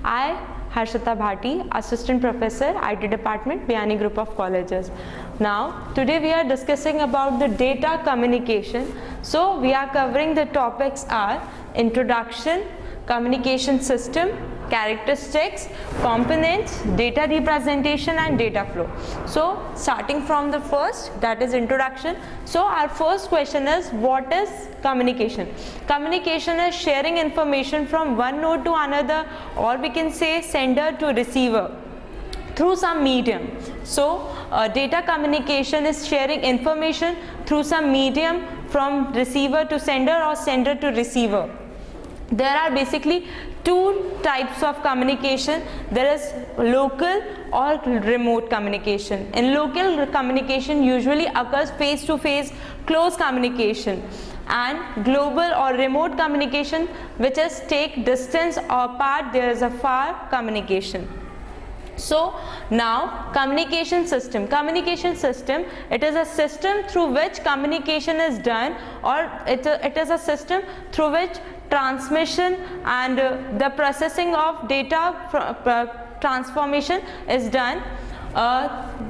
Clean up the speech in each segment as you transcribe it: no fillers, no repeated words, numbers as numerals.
I, Harshita Bhati, Assistant Professor, IT Department, Biyani Group of Colleges. Now, today we are discussing about the data communication. So, we are covering the topics are introduction, communication system, characteristics, components, data representation and data flow. So, starting from the first, that is introduction. So, our first question is, what is communication? Communication is sharing information from one node to another, or we can say sender to receiver through some medium. So, data communication is sharing information through some medium from receiver to sender or sender to receiver. There are basically two types of communication. There is local or remote communication. In local communication usually occurs face-to-face close communication, and global or remote communication, which is take distance apart, there is a far communication. So now communication system. Communication system, it is a system through which communication is done, or it is a system through which transmission and the processing of data transformation is done.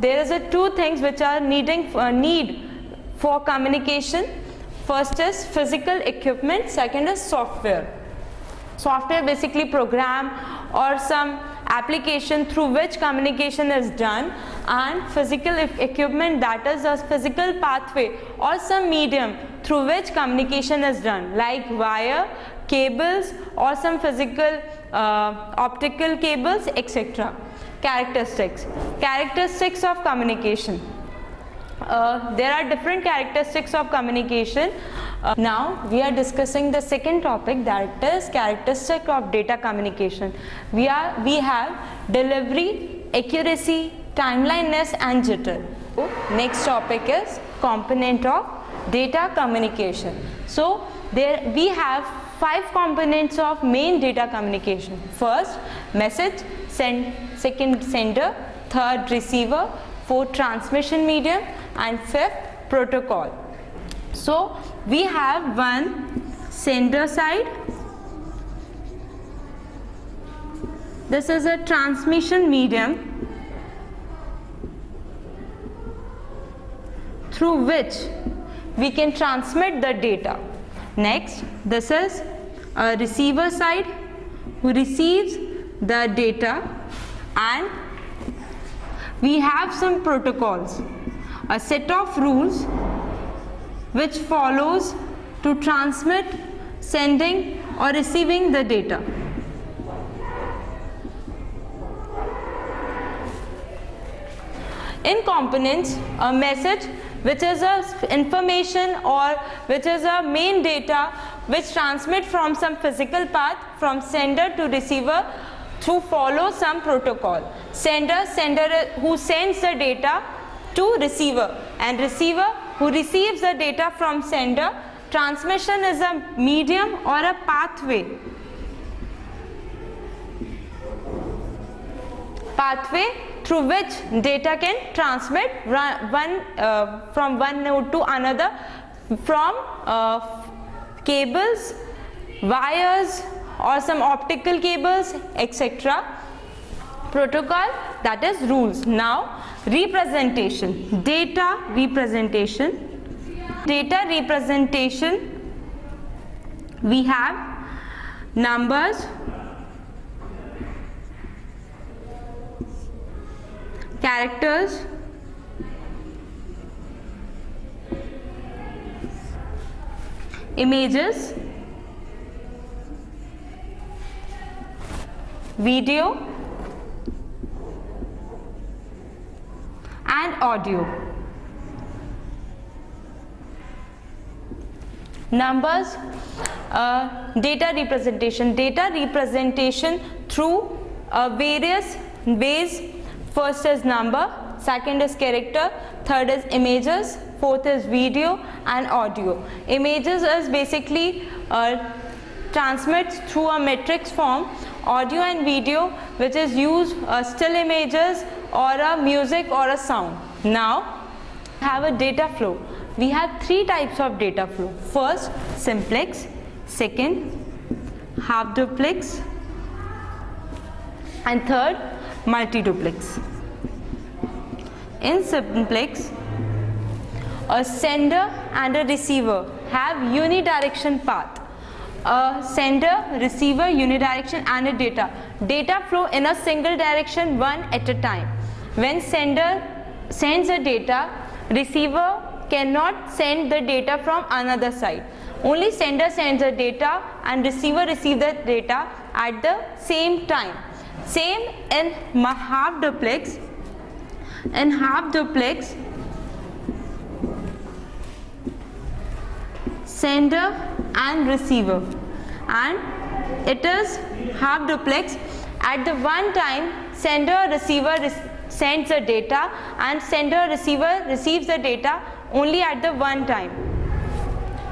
There is two things which are need for communication. First is physical equipment, second is software. Software basically program or some application through which communication is done, and physical equipment, that is a physical pathway or some medium through which communication is done, like wire, cables or some physical optical cables, etc. Characteristics of communication. There are different characteristics of communication. Now we are discussing the second topic, that is characteristic of data communication. We have delivery, accuracy, timeliness and jitter. So, next topic is component of data communication. So there we have 5 components of main data communication. First, message, second sender, third receiver, fourth transmission medium and fifth protocol. So we have one sender side. This is a transmission medium through which we can transmit the data. Next, this is a receiver side who receives the data, and we have some protocols, a set of rules which follows to transmit, sending or receiving the data. In components, a message, which is a information or which is a main data which transmit from some physical path from sender to receiver to follow some protocol. Sender who sends the data to receiver, and receiver who receives the data from sender. Transmission is a medium or a pathway through which data can transmit from one node to another, from cables, wires or some optical cables, etc. Protocol, that is rules. Now representation, data representation. Data representation, we have numbers, characters, images, video and audio. Numbers, data representation. Data representation through various ways. First is number, second is character, third is images, fourth is video and audio. Images is basically transmits through a matrix form. Audio and video, which is used still images or a music or a sound. Now have a data flow. We have 3 types of data flow. First, simplex, second half duplex And third, multi-duplex. In simplex, a sender and a receiver have unidirection path. A sender, receiver, unidirection, and a data flow in a single direction, one at a time. When sender sends the data, receiver cannot send the data from another side. Only sender sends the data and receiver receives the data at the same time. Same in half duplex. In half duplex, sender and receiver, and it is half duplex. At the one time, sender receiver sends the data and sender receiver receives the data only at the one time.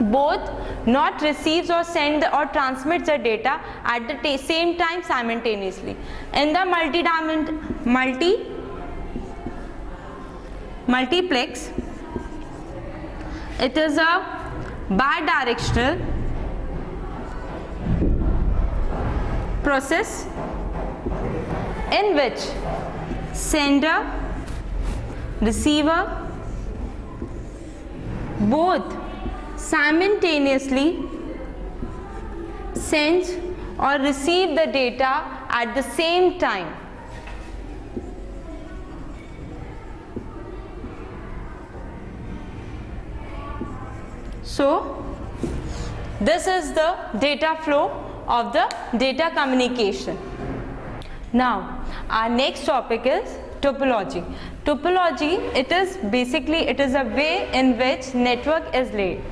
Both not receives or send or transmits the data at the same time simultaneously. In the multiplex, it is a bidirectional process in which sender, receiver both simultaneously sends or receive the data at the same time. So, this is the data flow of the data communication. Now, our next topic is topology. Topology, it is a way in which network is laid.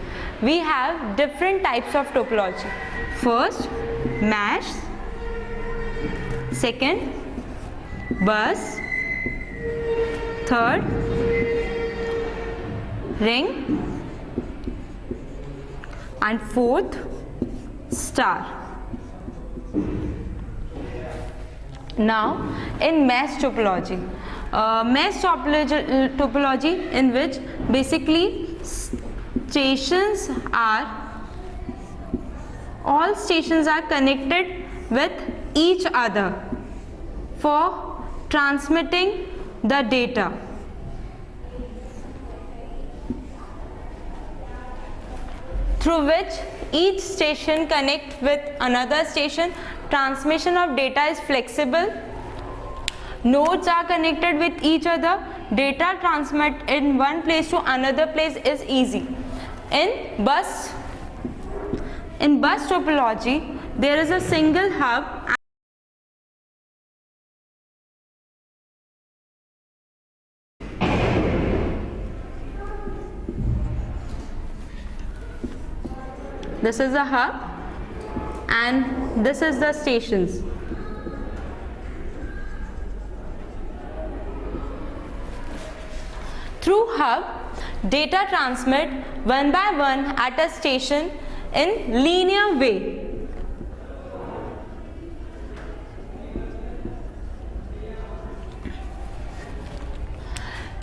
We have different types of topology. First, mesh. Second, bus. Third, ring. And fourth, star. Now, in mesh topology, topology in which basically all stations are connected with each other for transmitting the data. Through which each station connects with another station. Transmission of data is flexible. Nodes are connected with each other. Data transmit in one place to another place is easy. In bus topology, there is a single hub. This is the hub and this is the stations. Through hub, data transmit one by one at a station in linear way.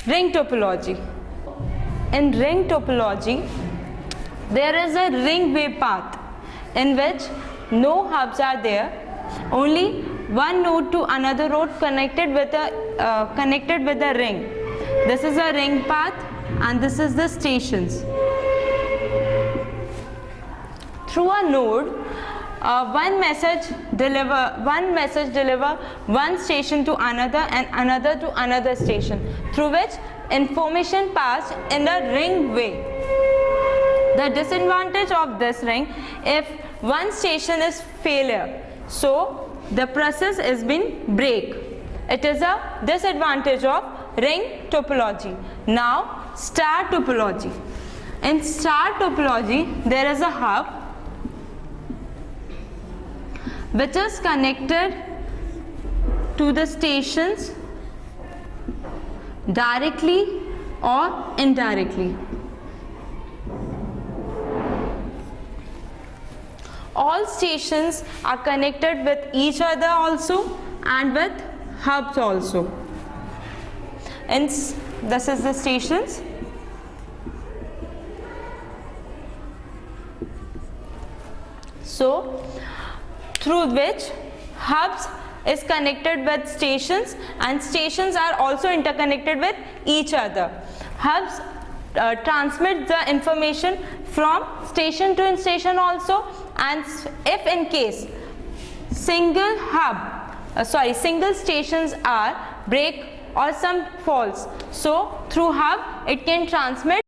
Ring topology. In ring topology, there is a ring way path in which no hubs are there, only one node to another node connected with a ring. This is a ring path and this is the stations. Through a node, one message deliver one station to another and another to another station, through which information passed in a ring way. The disadvantage of this ring, if one station is failure, so the process has been break. It is a disadvantage of ring topology. Now, star topology. In star topology, there is a hub which is connected to the stations directly or indirectly. All stations are connected with each other also and with hubs also. And this is the stations. So, through which hubs is connected with stations and stations are also interconnected with each other. Hubs transmit the information from station to station also, and if in case single stations are break or some faults, so through hub it can transmit